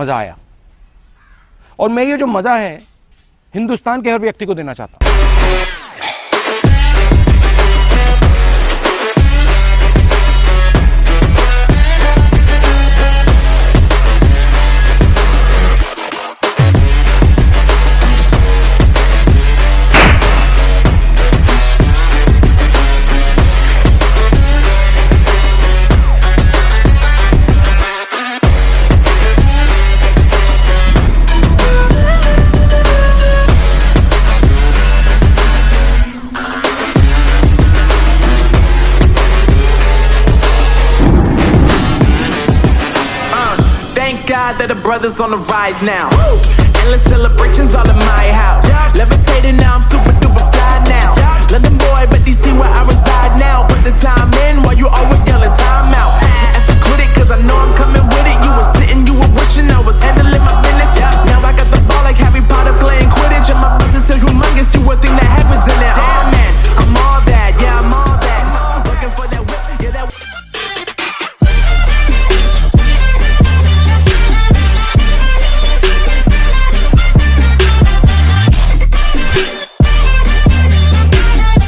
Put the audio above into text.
मजा आया। और मैं ये जो मजा है हिंदुस्तान के हर व्यक्ति को देना चाहता हूं। God that the brothers on the rise now. Endless celebrations all in my house. Levitating now, I'm super duper fly now. London boy, but they see where I reside now. Put the time in while you always yelling time out. And if I quit it, cause I know I'm coming.